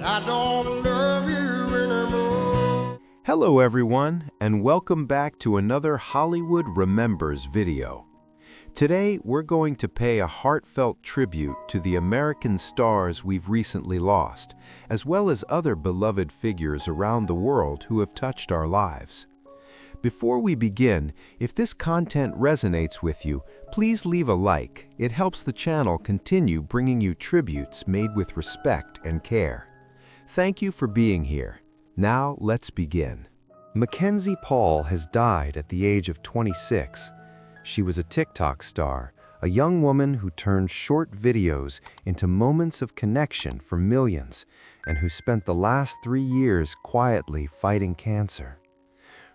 I don't love you anymore. Hello everyone, and welcome back to another Hollywood Remembers video. Today, we're going to pay a heartfelt tribute to the American stars we've recently lost, as well as other beloved figures around the world who have touched our lives. Before we begin, if this content resonates with you, please leave a like. It helps the channel continue bringing you tributes made with respect and care. Thank you for being here. Now, let's begin. McKenzie Paul has died at the age of 26. She was a TikTok star, a young woman who turned short videos into moments of connection for millions, and who spent the last 3 years quietly fighting cancer.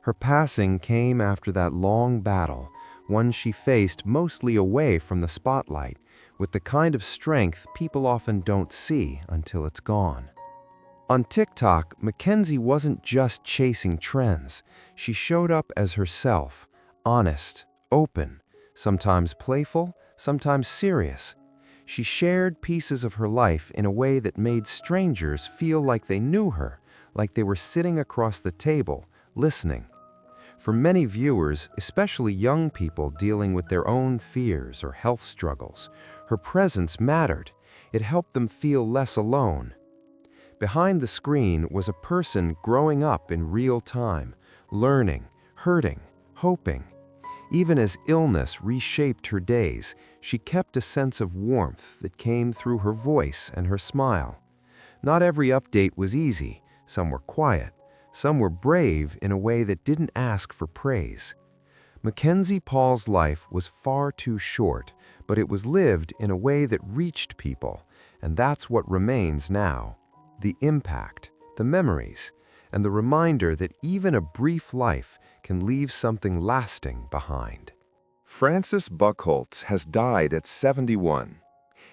Her passing came after that long battle, one she faced mostly away from the spotlight, with the kind of strength people often don't see until it's gone. On TikTok, McKenzie wasn't just chasing trends. She showed up as herself, honest, open, sometimes playful, sometimes serious. She shared pieces of her life in a way that made strangers feel like they knew her, like they were sitting across the table, listening. For many viewers, especially young people dealing with their own fears or health struggles, her presence mattered. It helped them feel less alone. Behind the screen was a person growing up in real time, learning, hurting, hoping. Even as illness reshaped her days, she kept a sense of warmth that came through her voice and her smile. Not every update was easy. Some were quiet. Some were brave in a way that didn't ask for praise. McKenzie Paul's life was far too short, but it was lived in a way that reached people, and that's what remains now. The impact, the memories, and the reminder that even a brief life can leave something lasting behind. Francis Buchholz has died at 71.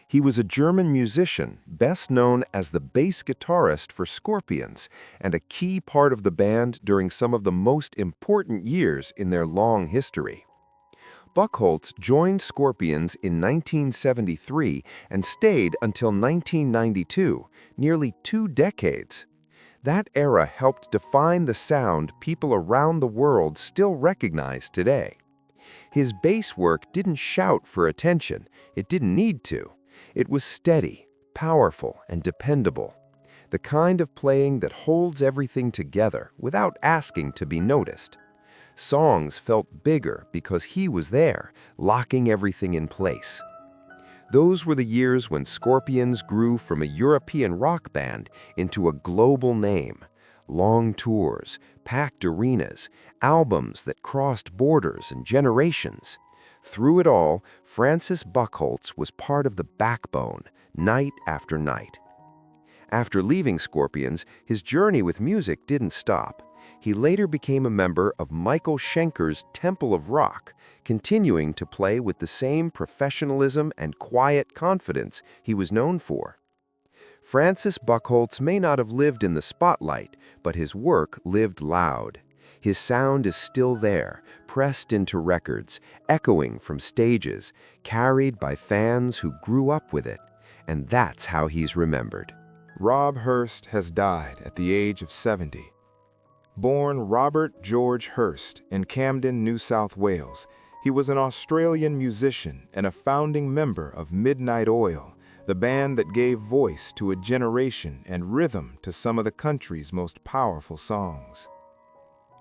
He was a German musician, best known as the bass guitarist for Scorpions, and a key part of the band during some of the most important years in their long history. Buchholz joined Scorpions in 1973 and stayed until 1992, nearly 2 decades. That era helped define the sound people around the world still recognize today. His bass work didn't shout for attention. It didn't need to. It was steady, powerful, and dependable. The kind of playing that holds everything together without asking to be noticed. Songs felt bigger because he was there, locking everything in place. Those were the years when Scorpions grew from a European rock band into a global name. Long tours, packed arenas, albums that crossed borders and generations. Through it all, Francis Buchholz was part of the backbone, night after night. After leaving Scorpions, his journey with music didn't stop. He later became a member of Michael Schenker's Temple of Rock, continuing to play with the same professionalism and quiet confidence he was known for. Francis Buchholz may not have lived in the spotlight, but his work lived loud. His sound is still there, pressed into records, echoing from stages, carried by fans who grew up with it. And that's how he's remembered. Rob Hirst has died at the age of 70. Born Robert George Hirst in Camden, New South Wales, he was an Australian musician and a founding member of Midnight Oil, the band that gave voice to a generation and rhythm to some of the country's most powerful songs.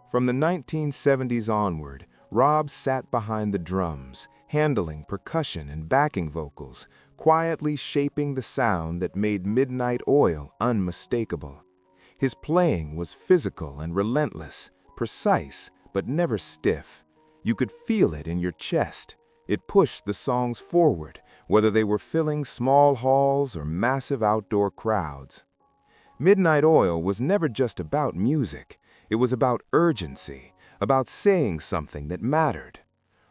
From the 1970s onward, Rob sat behind the drums, handling percussion and backing vocals, quietly shaping the sound that made Midnight Oil unmistakable. His playing was physical and relentless, precise, but never stiff. You could feel it in your chest. It pushed the songs forward, whether they were filling small halls or massive outdoor crowds. Midnight Oil was never just about music. It was about urgency, about saying something that mattered.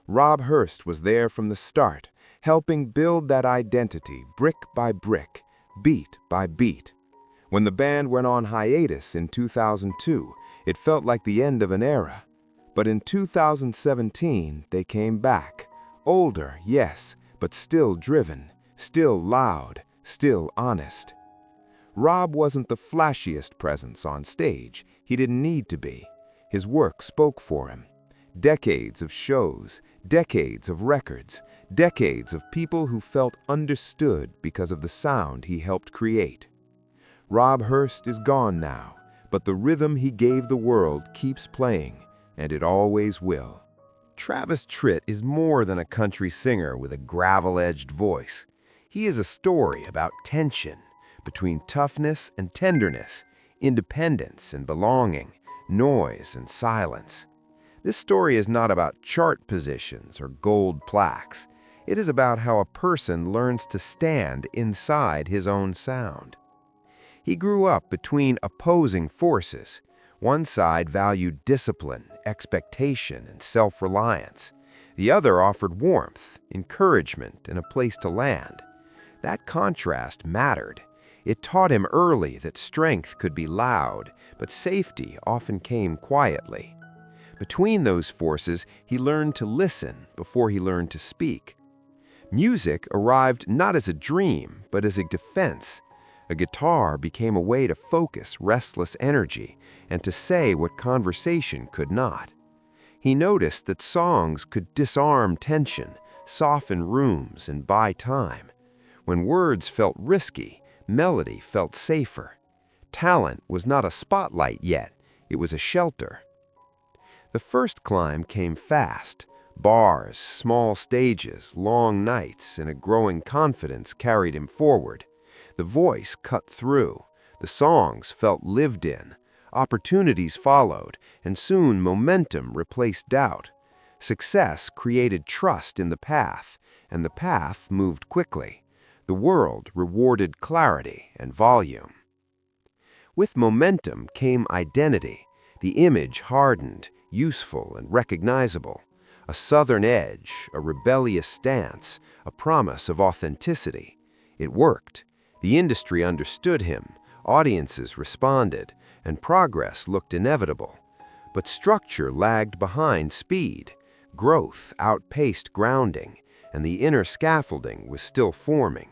Rob Hirst was there from the start, helping build that identity brick by brick, beat by beat. When the band went on hiatus in 2002, it felt like the end of an era. But in 2017, they came back. Older, yes, but still driven, still loud, still honest. Rob wasn't the flashiest presence on stage. He didn't need to be. His work spoke for him. Decades of shows, decades of records, decades of people who felt understood because of the sound he helped create. Rob Hirst is gone now, but the rhythm he gave the world keeps playing, and it always will. Travis Tritt is more than a country singer with a gravel-edged voice. He is a story about tension between toughness and tenderness, independence and belonging, noise and silence. This story is not about chart positions or gold plaques. It is about how a person learns to stand inside his own sound. He grew up between opposing forces. One side valued discipline, expectation, and self-reliance. The other offered warmth, encouragement, and a place to land. That contrast mattered. It taught him early that strength could be loud, but safety often came quietly. Between those forces, he learned to listen before he learned to speak. Music arrived not as a dream, but as a defense. A guitar became a way to focus restless energy and to say what conversation could not. He noticed that songs could disarm tension, soften rooms, and buy time. When words felt risky, melody felt safer. Talent was not a spotlight yet, it was a shelter. The first climb came fast. Bars, small stages, long nights, and a growing confidence carried him forward. The voice cut through. The songs felt lived in. Opportunities followed, and soon momentum replaced doubt. Success created trust in the path, and the path moved quickly. The world rewarded clarity and volume. With momentum came identity. The image hardened, useful and recognizable. A southern edge, a rebellious stance, a promise of authenticity. It worked. The industry understood him, audiences responded, and progress looked inevitable. But structure lagged behind speed. Growth outpaced grounding, and the inner scaffolding was still forming.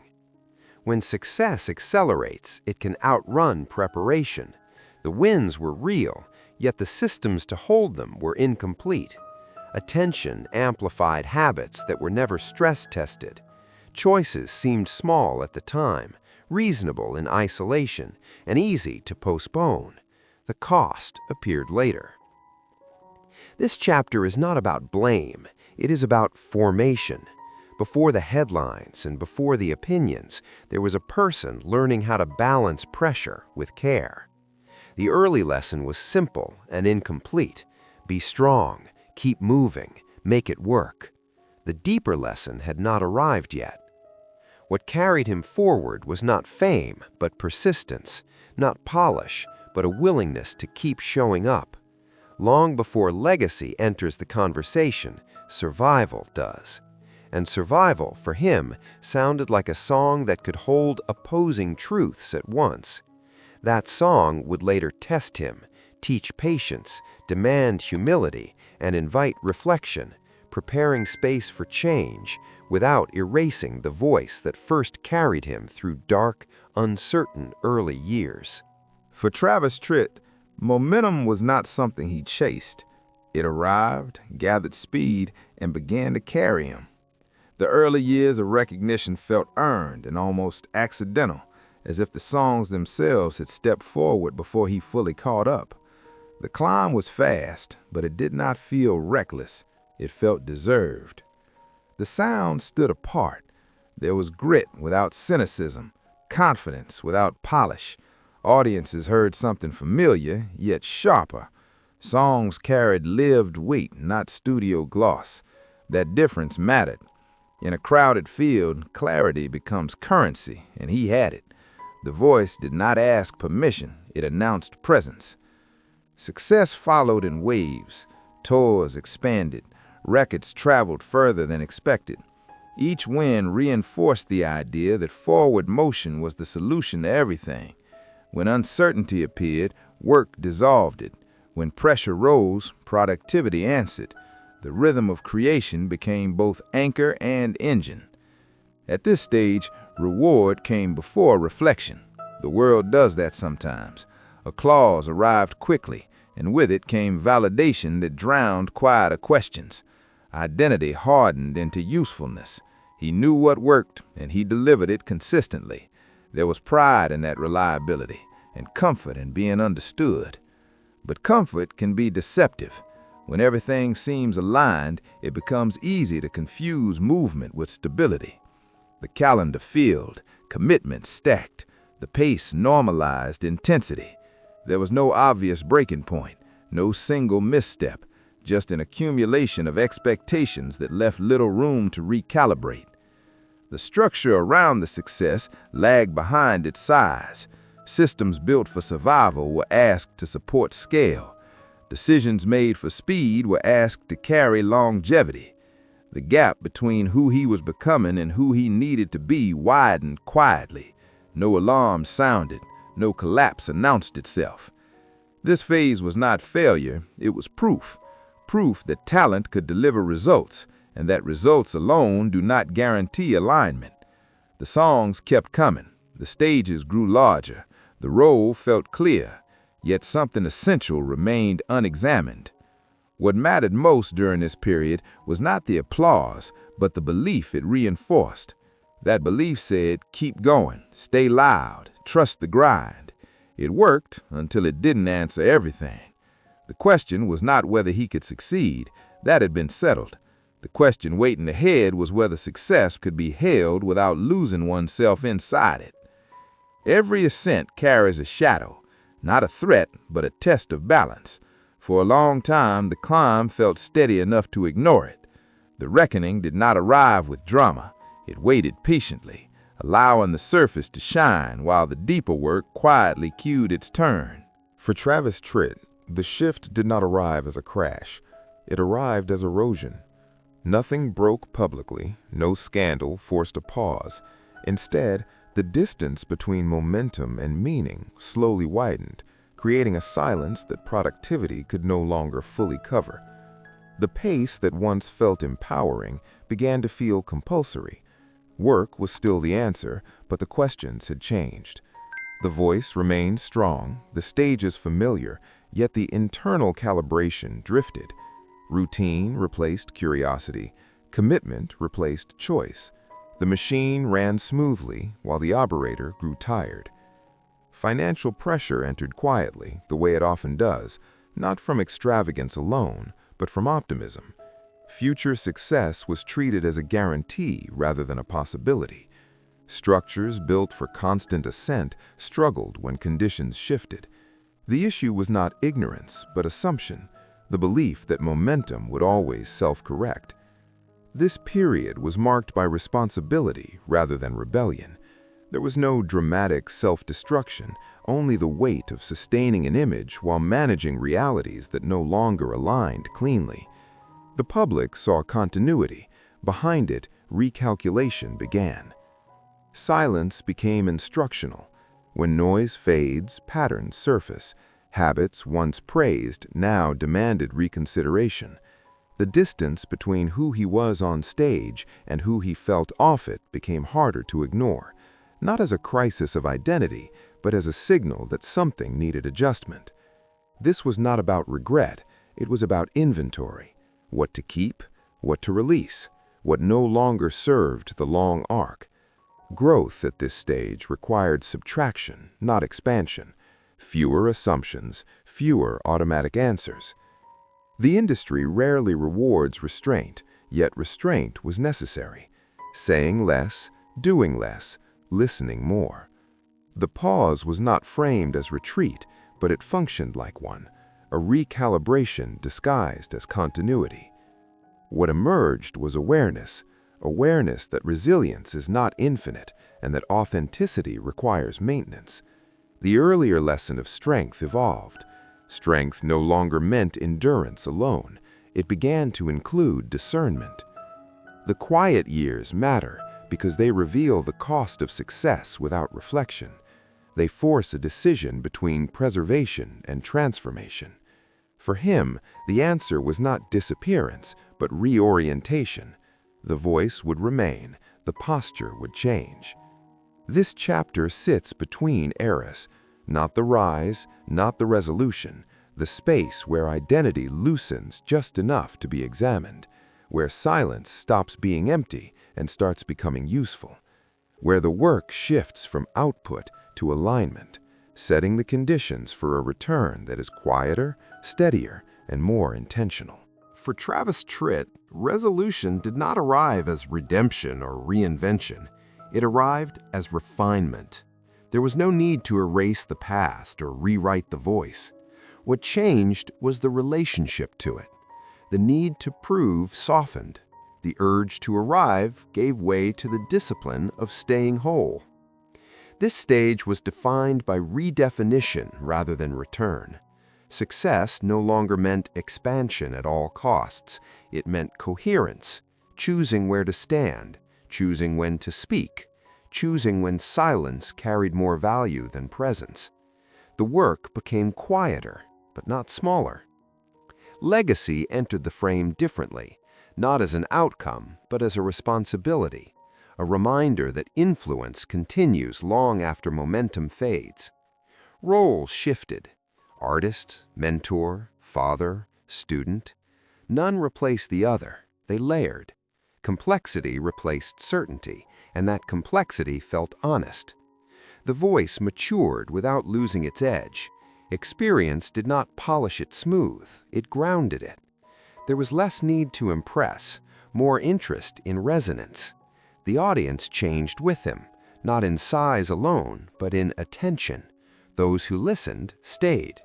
When success accelerates, it can outrun preparation. The wins were real, yet the systems to hold them were incomplete. Attention amplified habits that were never stress-tested. Choices seemed small at the time, reasonable in isolation, and easy to postpone. The cost appeared later. This chapter is not about blame, it is about formation. Before the headlines and before the opinions, there was a person learning how to balance pressure with care. The early lesson was simple and incomplete. Be strong, keep moving, make it work. The deeper lesson had not arrived yet. What carried him forward was not fame, but persistence, not polish, but a willingness to keep showing up. Long before legacy enters the conversation, survival does. And survival, for him, sounded like a song that could hold opposing truths at once. That song would later test him, teach patience, demand humility, and invite reflection, preparing space for change without erasing the voice that first carried him through dark, uncertain early years. For Travis Tritt, momentum was not something he chased. It arrived, gathered speed, and began to carry him. The early years of recognition felt earned and almost accidental, as if the songs themselves had stepped forward before he fully caught up. The climb was fast, but it did not feel reckless. It felt deserved. The sound stood apart. There was grit without cynicism, confidence without polish. Audiences heard something familiar, yet sharper. Songs carried lived weight, not studio gloss. That difference mattered. In a crowded field, clarity becomes currency, and he had it. The voice did not ask permission, it announced presence. Success followed in waves. Tours expanded. Records traveled further than expected. Each win reinforced the idea that forward motion was the solution to everything. When uncertainty appeared, work dissolved it. When pressure rose, productivity answered. The rhythm of creation became both anchor and engine. At this stage, reward came before reflection. The world does that sometimes. Applause arrived quickly, and with it came validation that drowned quieter questions. Identity hardened into usefulness. He knew what worked, and he delivered it consistently. There was pride in that reliability, and comfort in being understood. But comfort can be deceptive. When everything seems aligned, it becomes easy to confuse movement with stability. The calendar filled, commitment stacked, the pace normalized intensity. There was no obvious breaking point, no single misstep, just an accumulation of expectations that left little room to recalibrate. The structure around the success lagged behind its size. Systems built for survival were asked to support scale. Decisions made for speed were asked to carry longevity. The gap between who he was becoming and who he needed to be widened quietly. No alarm sounded, no collapse announced itself. This phase was not failure, it was proof. Proof that talent could deliver results, and that results alone do not guarantee alignment. The songs kept coming, the stages grew larger, the role felt clear, yet something essential remained unexamined. What mattered most during this period was not the applause, but the belief it reinforced. That belief said, keep going, stay loud, trust the grind. It worked until it didn't answer everything. The question was not whether he could succeed, that had been settled. The question waiting ahead was whether success could be held without losing oneself inside it. Every ascent carries a shadow, not a threat, but a test of balance. For a long time, the climb felt steady enough to ignore it. The reckoning did not arrive with drama. It waited patiently, allowing the surface to shine while the deeper work quietly cued its turn. For Travis Tritt, the shift did not arrive as a crash. It arrived as erosion. Nothing broke publicly, no scandal forced a pause. Instead, the distance between momentum and meaning slowly widened, creating a silence that productivity could no longer fully cover. The pace that once felt empowering began to feel compulsory. Work was still the answer, but the questions had changed. The voice remained strong, the stages familiar, yet the internal calibration drifted. Routine replaced curiosity, commitment replaced choice. The machine ran smoothly while the operator grew tired. Financial pressure entered quietly, the way it often does, not from extravagance alone, but from optimism. Future success was treated as a guarantee rather than a possibility. Structures built for constant ascent struggled when conditions shifted. The issue was not ignorance, but assumption, the belief that momentum would always self-correct. This period was marked by responsibility rather than rebellion. There was no dramatic self-destruction, only the weight of sustaining an image while managing realities that no longer aligned cleanly. The public saw continuity. Behind it, recalculation began. Silence became instructional. When noise fades, patterns surface. Habits once praised now demanded reconsideration. The distance between who he was on stage and who he felt off it became harder to ignore, not as a crisis of identity, but as a signal that something needed adjustment. This was not about regret, it was about inventory. What to keep, what to release, what no longer served the long arc. Growth at this stage required subtraction, not expansion. Fewer assumptions, fewer automatic answers. The industry rarely rewards restraint, yet restraint was necessary. Saying less, doing less, listening more. The pause was not framed as retreat, but it functioned like one, a recalibration disguised as continuity. What emerged was awareness, awareness that resilience is not infinite and that authenticity requires maintenance. The earlier lesson of strength evolved. Strength no longer meant endurance alone. It began to include discernment. The quiet years matter because they reveal the cost of success without reflection. They force a decision between preservation and transformation. For him, the answer was not disappearance, but reorientation. The voice would remain, the posture would change. This chapter sits between eras, not the rise, not the resolution, the space where identity loosens just enough to be examined, where silence stops being empty and starts becoming useful, where the work shifts from output to alignment, setting the conditions for a return that is quieter, steadier, and more intentional. For Travis Tritt, resolution did not arrive as redemption or reinvention. It arrived as refinement. There was no need to erase the past or rewrite the voice. What changed was the relationship to it. The need to prove softened. The urge to arrive gave way to the discipline of staying whole. This stage was defined by redefinition rather than return. Success no longer meant expansion at all costs. It meant coherence, choosing where to stand, choosing when to speak, choosing when silence carried more value than presence. The work became quieter, but not smaller. Legacy entered the frame differently, not as an outcome, but as a responsibility, a reminder that influence continues long after momentum fades. Roles shifted. Artist, mentor, father, student. None replaced the other. They layered. Complexity replaced certainty, and that complexity felt honest. The voice matured without losing its edge. Experience did not polish it smooth, it grounded it. There was less need to impress, more interest in resonance. The audience changed with him, not in size alone, but in attention. Those who listened stayed.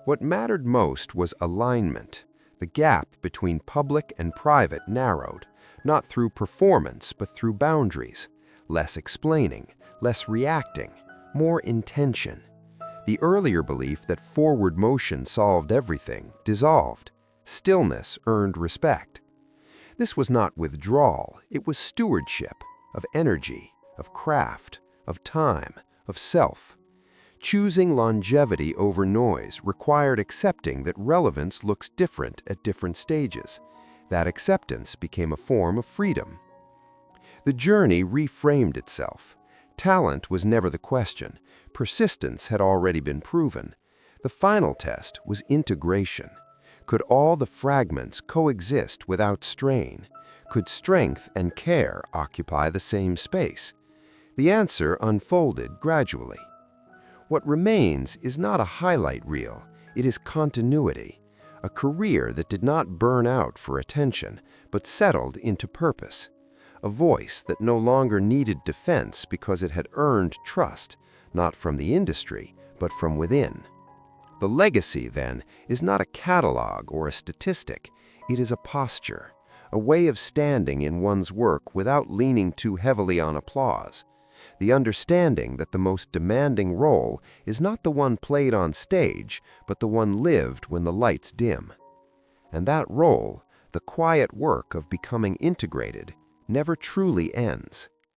What mattered most was alignment. The gap between public and private narrowed, not through performance, but through boundaries. Less explaining, less reacting, more intention. The earlier belief that forward motion solved everything dissolved. Stillness earned respect. This was not withdrawal, it was stewardship of energy, of craft, of time, of self. Choosing longevity over noise required accepting that relevance looks different at different stages. That acceptance became a form of freedom. The journey reframed itself. Talent was never the question. Persistence had already been proven. The final test was integration. Could all the fragments coexist without strain? Could strength and care occupy the same space? The answer unfolded gradually. What remains is not a highlight reel, it is continuity, a career that did not burn out for attention, but settled into purpose, a voice that no longer needed defense because it had earned trust, not from the industry, but from within. The legacy, then, is not a catalog or a statistic, it is a posture, a way of standing in one's work without leaning too heavily on applause. The understanding that the most demanding role is not the one played on stage, but the one lived when the lights dim. And that role, the quiet work of becoming integrated, never truly ends.